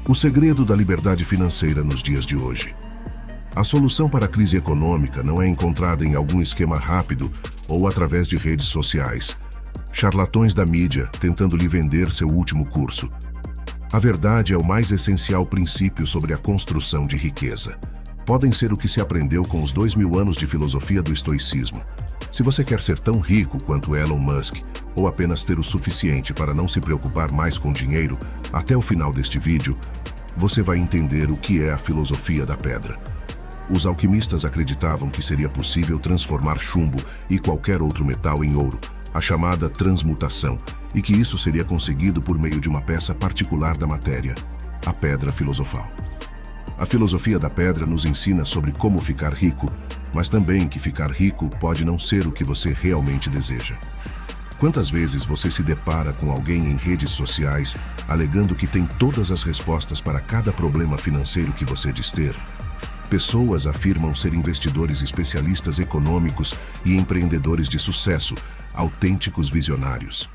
O segredo da liberdade financeira nos dias de hoje. A solução para a crise econômica não é encontrada em algum esquema rápido ou através de redes sociais. Charlatões da mídia tentando lhe vender seu último curso. A verdade é o mais essencial princípio sobre a construção de riqueza. Podem ser o que se aprendeu com os 2000 anos de filosofia do estoicismo. Se você quer ser tão rico quanto Elon Musk, ou apenas ter o suficiente para não se preocupar mais com dinheiro, até o final deste vídeo, você vai entender o que é a filosofia da pedra. Os alquimistas acreditavam que seria possível transformar chumbo e qualquer outro metal em ouro, a chamada transmutação, e que isso seria conseguido por meio de uma peça particular da matéria, a pedra filosofal. A filosofia da pedra nos ensina sobre como ficar rico, mas também que ficar rico pode não ser o que você realmente deseja. Quantas vezes você se depara com alguém em redes sociais alegando que tem todas as respostas para cada problema financeiro que você diz ter? Pessoas afirmam ser investidores especialistas econômicos e empreendedores de sucesso, autênticos visionários.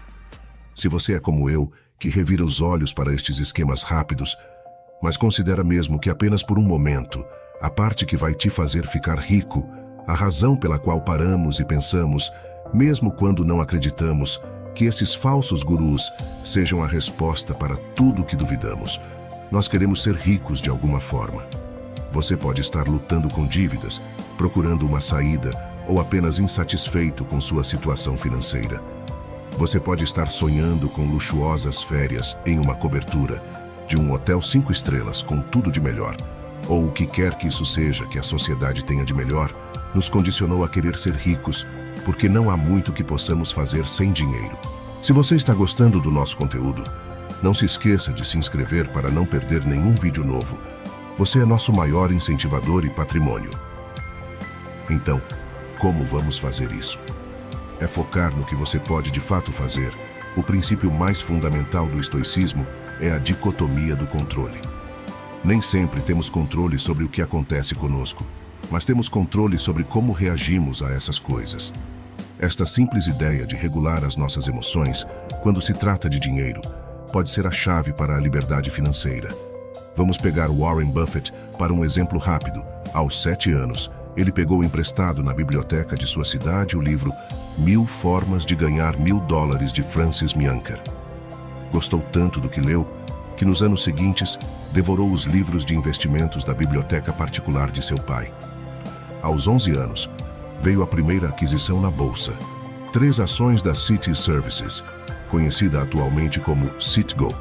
Se você é como eu, que revira os olhos para estes esquemas rápidos, mas considera mesmo que apenas por um momento, a parte que vai te fazer ficar rico, a razão pela qual paramos e pensamos, mesmo quando não acreditamos, que esses falsos gurus sejam a resposta para tudo o que duvidamos. Nós queremos ser ricos de alguma forma. Você pode estar lutando com dívidas, procurando uma saída ou apenas insatisfeito com sua situação financeira. Você pode estar sonhando com luxuosas férias em uma cobertura de um hotel 5 estrelas com tudo de melhor, ou o que quer que isso seja que a sociedade tenha de melhor, nos condicionou a querer ser ricos, porque não há muito que possamos fazer sem dinheiro. Se você está gostando do nosso conteúdo, não se esqueça de se inscrever para não perder nenhum vídeo novo. Você é nosso maior incentivador e patrimônio. Então, como vamos fazer isso? É focar no que você pode de fato fazer. O princípio mais fundamental do estoicismo é a dicotomia do controle. Nem sempre temos controle sobre o que acontece conosco, mas temos controle sobre como reagimos a essas coisas. Esta simples ideia de regular as nossas emoções, quando se trata de dinheiro, pode ser a chave para a liberdade financeira. Vamos pegar Warren Buffett para um exemplo rápido. Aos 7 anos, ele pegou emprestado na biblioteca de sua cidade o livro 1000 Formas de Ganhar $1000 de Francis Mianker. Gostou tanto do que leu, que nos anos seguintes devorou os livros de investimentos da biblioteca particular de seu pai. Aos 11 anos, veio a primeira aquisição na bolsa. 3 ações da City Services, conhecida atualmente como Citgo,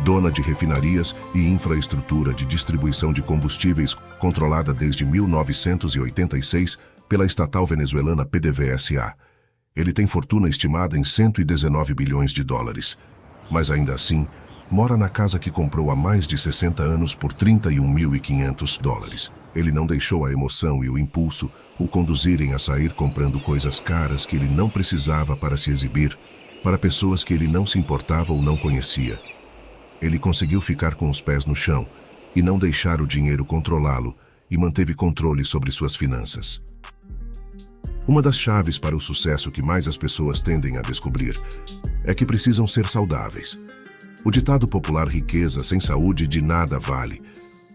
dona de refinarias e infraestrutura de distribuição de combustíveis controlada desde 1986 pela estatal venezuelana PDVSA. Ele tem fortuna estimada em 119 bilhões de dólares. Mas ainda assim, mora na casa que comprou há mais de 60 anos por $31.500. Ele não deixou a emoção e o impulso o conduzirem a sair comprando coisas caras que ele não precisava para se exibir, para pessoas que ele não se importava ou não conhecia. Ele conseguiu ficar com os pés no chão e não deixar o dinheiro controlá-lo, e manteve controle sobre suas finanças. Uma das chaves para o sucesso que mais as pessoas tendem a descobrir é que precisam ser saudáveis. O ditado popular riqueza sem saúde de nada vale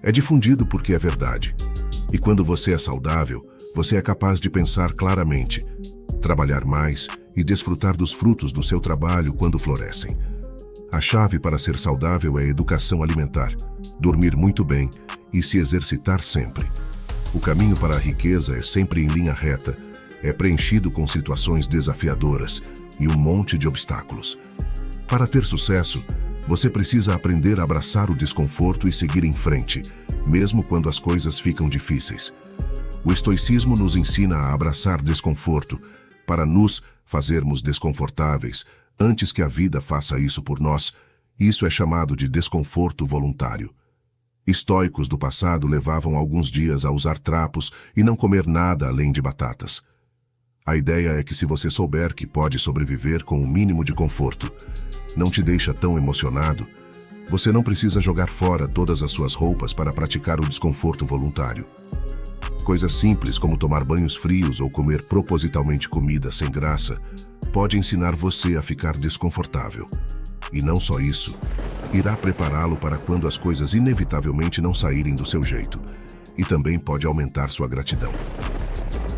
é difundido porque é verdade. E quando você é saudável, você é capaz de pensar claramente, trabalhar mais e desfrutar dos frutos do seu trabalho quando florescem. A chave para ser saudável é a educação alimentar, dormir muito bem e se exercitar sempre. O caminho para a riqueza é sempre em linha reta, é preenchido com situações desafiadoras e um monte de obstáculos. Para ter sucesso, você precisa aprender a abraçar o desconforto e seguir em frente, mesmo quando as coisas ficam difíceis. O estoicismo nos ensina a abraçar desconforto, para nos fazermos desconfortáveis, antes que a vida faça isso por nós. Isso é chamado de desconforto voluntário. Estoicos do passado levavam alguns dias a usar trapos e não comer nada além de batatas. A ideia é que se você souber que pode sobreviver com o mínimo de conforto, não te deixa tão emocionado, você não precisa jogar fora todas as suas roupas para praticar o desconforto voluntário. Coisas simples como tomar banhos frios ou comer propositalmente comida sem graça pode ensinar você a ficar desconfortável. E não só isso, irá prepará-lo para quando as coisas inevitavelmente não saírem do seu jeito, e também pode aumentar sua gratidão.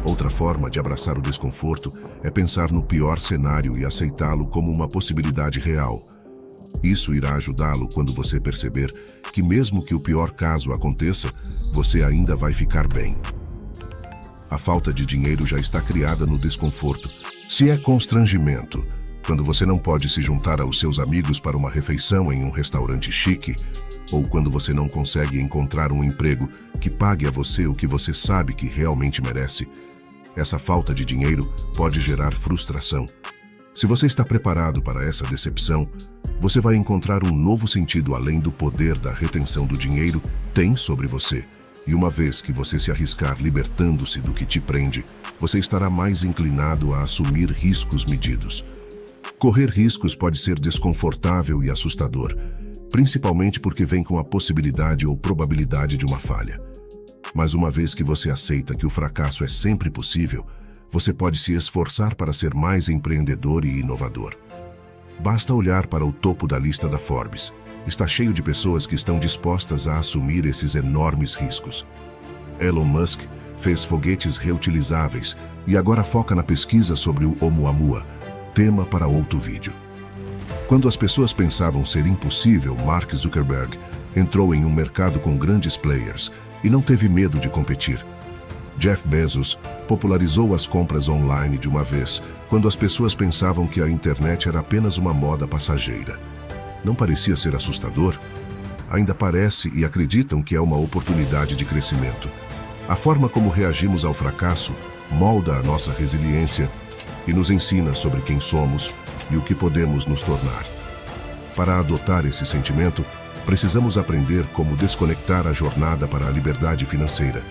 Outra forma de abraçar o desconforto é pensar no pior cenário e aceitá-lo como uma possibilidade real. Isso irá ajudá-lo quando você perceber que mesmo que o pior caso aconteça, você ainda vai ficar bem. A falta de dinheiro já está criada no desconforto. Se é constrangimento, quando você não pode se juntar aos seus amigos para uma refeição em um restaurante chique, ou quando você não consegue encontrar um emprego que pague a você o que você sabe que realmente merece, essa falta de dinheiro pode gerar frustração. Se você está preparado para essa decepção, você vai encontrar um novo sentido além do poder da retenção do dinheiro tem sobre você. E uma vez que você se arriscar libertando-se do que te prende, você estará mais inclinado a assumir riscos medidos. Correr riscos pode ser desconfortável e assustador, principalmente porque vem com a possibilidade ou probabilidade de uma falha. Mas uma vez que você aceita que o fracasso é sempre possível, você pode se esforçar para ser mais empreendedor e inovador. Basta olhar para o topo da lista da Forbes. Está cheio de pessoas que estão dispostas a assumir esses enormes riscos. Elon Musk fez foguetes reutilizáveis e agora foca na pesquisa sobre o Oumuamua, tema para outro vídeo. Quando as pessoas pensavam ser impossível, Mark Zuckerberg entrou em um mercado com grandes players e não teve medo de competir. Jeff Bezos popularizou as compras online de uma vez, quando as pessoas pensavam que a internet era apenas uma moda passageira. Não parecia ser assustador? Ainda parece e acreditam que é uma oportunidade de crescimento. A forma como reagimos ao fracasso molda a nossa resiliência e nos ensina sobre quem somos e o que podemos nos tornar. Para adotar esse sentimento, precisamos aprender como desconectar a jornada para a liberdade financeira.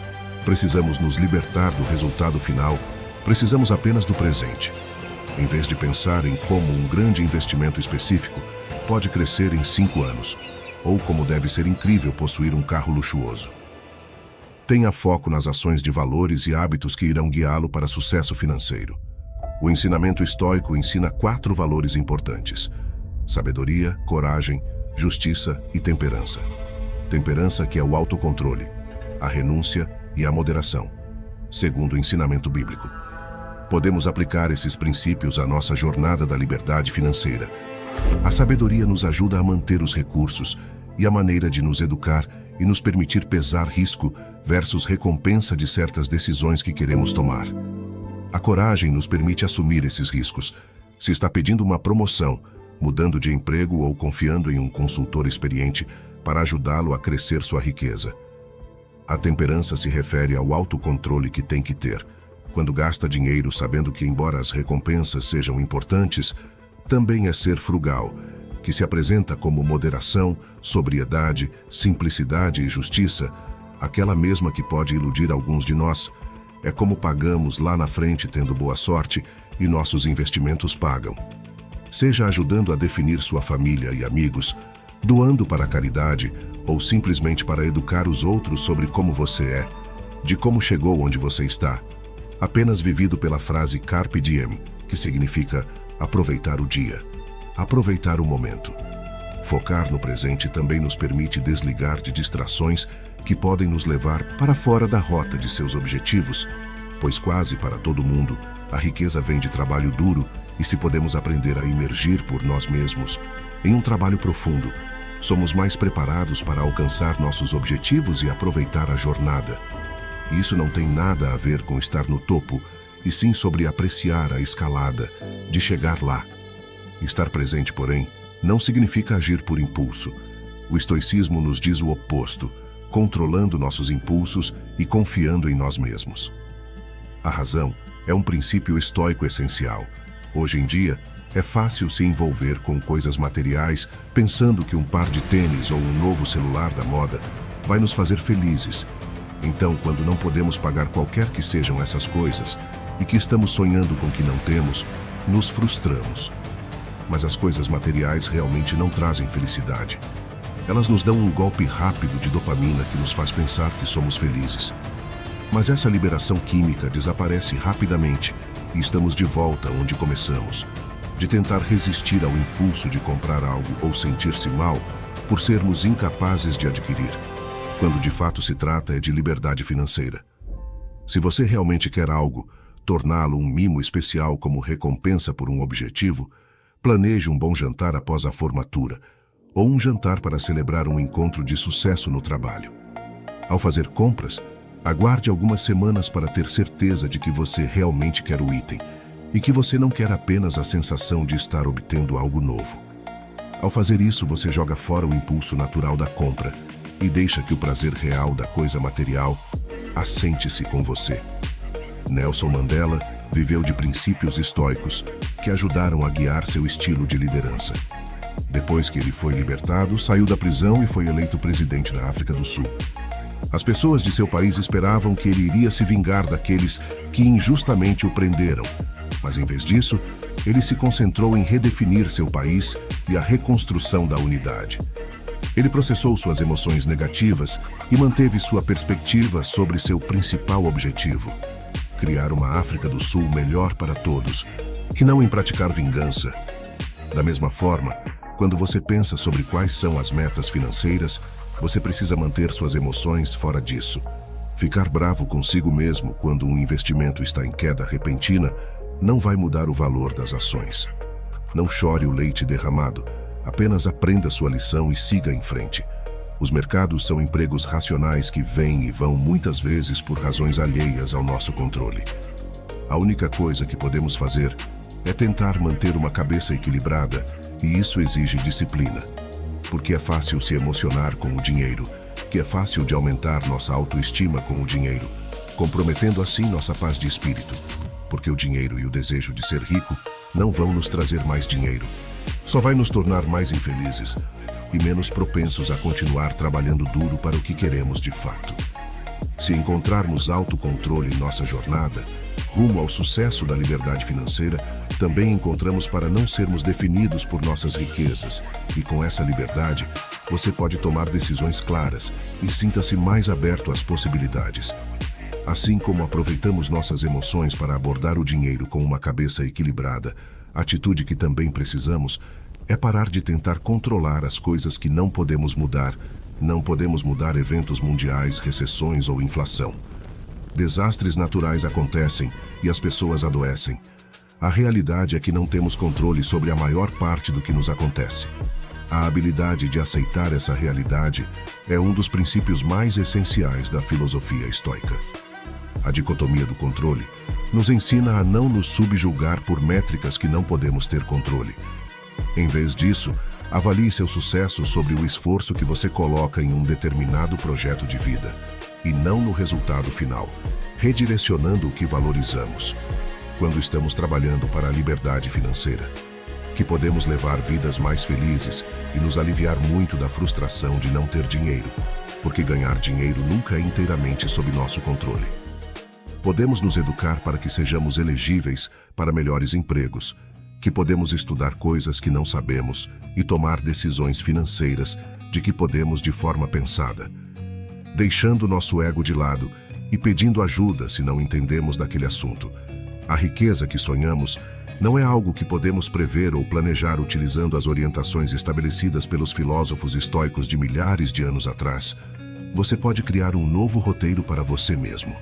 Precisamos nos libertar do resultado final, precisamos apenas do presente. Em vez de pensar em como um grande investimento específico pode crescer em 5 anos, ou como deve ser incrível possuir um carro luxuoso. Tenha foco nas ações de valores e hábitos que irão guiá-lo para sucesso financeiro. O ensinamento estoico ensina 4 valores importantes: sabedoria, coragem, justiça e temperança. Temperança, que é o autocontrole, a renúncia e a moderação, segundo o ensinamento bíblico. Podemos aplicar esses princípios à nossa jornada da liberdade financeira. A sabedoria nos ajuda a manter os recursos e a maneira de nos educar e nos permitir pesar risco versus recompensa de certas decisões que queremos tomar. A coragem nos permite assumir esses riscos. Se está pedindo uma promoção, mudando de emprego ou confiando em um consultor experiente para ajudá-lo a crescer sua riqueza. A temperança se refere ao autocontrole que tem que ter, quando gasta dinheiro sabendo que, embora as recompensas sejam importantes, também é ser frugal, que se apresenta como moderação, sobriedade, simplicidade e justiça, aquela mesma que pode iludir alguns de nós. É como pagamos lá na frente tendo boa sorte e nossos investimentos pagam. Seja ajudando a definir sua família e amigos, doando para a caridade ou simplesmente para educar os outros sobre como você é, de como chegou onde você está. Apenas vivido pela frase Carpe Diem, que significa aproveitar o dia, aproveitar o momento. Focar no presente também nos permite desligar de distrações que podem nos levar para fora da rota de seus objetivos, pois quase para todo mundo, a riqueza vem de trabalho duro e se podemos aprender a emergir por nós mesmos, em um trabalho profundo, somos mais preparados para alcançar nossos objetivos e aproveitar a jornada. E isso não tem nada a ver com estar no topo, e sim sobre apreciar a escalada, de chegar lá. Estar presente, porém, não significa agir por impulso. O estoicismo nos diz o oposto, controlando nossos impulsos e confiando em nós mesmos. A razão é um princípio estoico essencial. Hoje em dia, é fácil se envolver com coisas materiais pensando que um par de tênis ou um novo celular da moda vai nos fazer felizes. Então, quando não podemos pagar qualquer que sejam essas coisas e que estamos sonhando com o que não temos, nos frustramos. Mas as coisas materiais realmente não trazem felicidade. Elas nos dão um golpe rápido de dopamina que nos faz pensar que somos felizes. Mas essa liberação química desaparece rapidamente e estamos de volta onde começamos. De tentar resistir ao impulso de comprar algo ou sentir-se mal, por sermos incapazes de adquirir, quando de fato se trata de liberdade financeira. Se você realmente quer algo, torná-lo um mimo especial como recompensa por um objetivo, planeje um bom jantar após a formatura, ou um jantar para celebrar um encontro de sucesso no trabalho. Ao fazer compras, aguarde algumas semanas para ter certeza de que você realmente quer o item e que você não quer apenas a sensação de estar obtendo algo novo. Ao fazer isso, você joga fora o impulso natural da compra e deixa que o prazer real da coisa material assente-se com você. Nelson Mandela viveu de princípios estoicos que ajudaram a guiar seu estilo de liderança. Depois que ele foi libertado, saiu da prisão e foi eleito presidente da África do Sul. As pessoas de seu país esperavam que ele iria se vingar daqueles que injustamente o prenderam, mas em vez disso, ele se concentrou em redefinir seu país e a reconstrução da unidade. Ele processou suas emoções negativas e manteve sua perspectiva sobre seu principal objetivo: criar uma África do Sul melhor para todos, e não em praticar vingança. Da mesma forma, quando você pensa sobre quais são as metas financeiras, você precisa manter suas emoções fora disso. Ficar bravo consigo mesmo quando um investimento está em queda repentina não vai mudar o valor das ações. Não chore o leite derramado, apenas aprenda sua lição e siga em frente. Os mercados são empregos racionais que vêm e vão muitas vezes por razões alheias ao nosso controle. A única coisa que podemos fazer é tentar manter uma cabeça equilibrada, e isso exige disciplina. Porque é fácil se emocionar com o dinheiro, que é fácil de aumentar nossa autoestima com o dinheiro, comprometendo assim nossa paz de espírito. Porque o dinheiro e o desejo de ser rico não vão nos trazer mais dinheiro. Só vai nos tornar mais infelizes e menos propensos a continuar trabalhando duro para o que queremos de fato. Se encontrarmos autocontrole em nossa jornada, rumo ao sucesso da liberdade financeira, também encontramos para não sermos definidos por nossas riquezas, e com essa liberdade, você pode tomar decisões claras e sinta-se mais aberto às possibilidades. Assim como aproveitamos nossas emoções para abordar o dinheiro com uma cabeça equilibrada, a atitude que também precisamos é parar de tentar controlar as coisas que não podemos mudar. Não podemos mudar eventos mundiais, recessões ou inflação. Desastres naturais acontecem e as pessoas adoecem. A realidade é que não temos controle sobre a maior parte do que nos acontece. A habilidade de aceitar essa realidade é um dos princípios mais essenciais da filosofia estoica. A dicotomia do controle nos ensina a não nos subjugar por métricas que não podemos ter controle. Em vez disso, avalie seu sucesso sobre o esforço que você coloca em um determinado projeto de vida, e não no resultado final, redirecionando o que valorizamos. Quando estamos trabalhando para a liberdade financeira, que podemos levar vidas mais felizes e nos aliviar muito da frustração de não ter dinheiro, porque ganhar dinheiro nunca é inteiramente sob nosso controle. Podemos nos educar para que sejamos elegíveis para melhores empregos, que podemos estudar coisas que não sabemos e tomar decisões financeiras de que podemos de forma pensada, deixando nosso ego de lado e pedindo ajuda se não entendemos daquele assunto. A riqueza que sonhamos não é algo que podemos prever ou planejar utilizando as orientações estabelecidas pelos filósofos estoicos de milhares de anos atrás. Você pode criar um novo roteiro para você mesmo.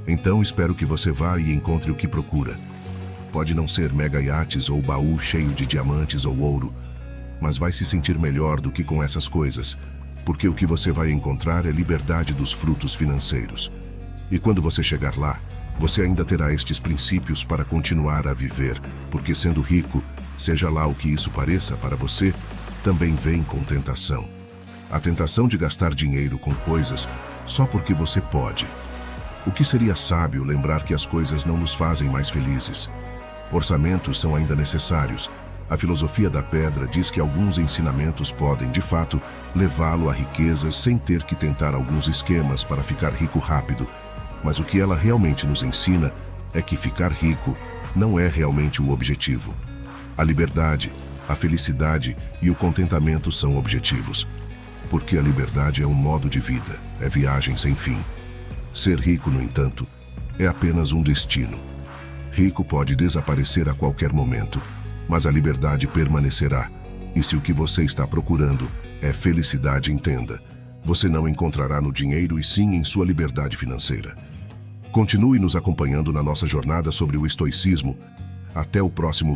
Então espero que você vá e encontre o que procura. Pode não ser mega iates ou baú cheio de diamantes ou ouro, mas vai se sentir melhor do que com essas coisas, porque o que você vai encontrar é liberdade dos frutos financeiros. E quando você chegar lá, você ainda terá estes princípios para continuar a viver, porque sendo rico, seja lá o que isso pareça para você, também vem com tentação. A tentação de gastar dinheiro com coisas só porque você pode. O que seria sábio lembrar que as coisas não nos fazem mais felizes? Orçamentos são ainda necessários. A filosofia da pedra diz que alguns ensinamentos podem, de fato, levá-lo à riqueza sem ter que tentar alguns esquemas para ficar rico rápido. Mas o que ela realmente nos ensina é que ficar rico não é realmente o objetivo. A liberdade, a felicidade e o contentamento são objetivos. Porque a liberdade é um modo de vida, é viagem sem fim. Ser rico, no entanto, é apenas um destino. Rico pode desaparecer a qualquer momento, mas a liberdade permanecerá. E se o que você está procurando é felicidade, entenda. Você não encontrará no dinheiro e sim em sua liberdade financeira. Continue nos acompanhando na nossa jornada sobre o estoicismo. Até o próximo vídeo.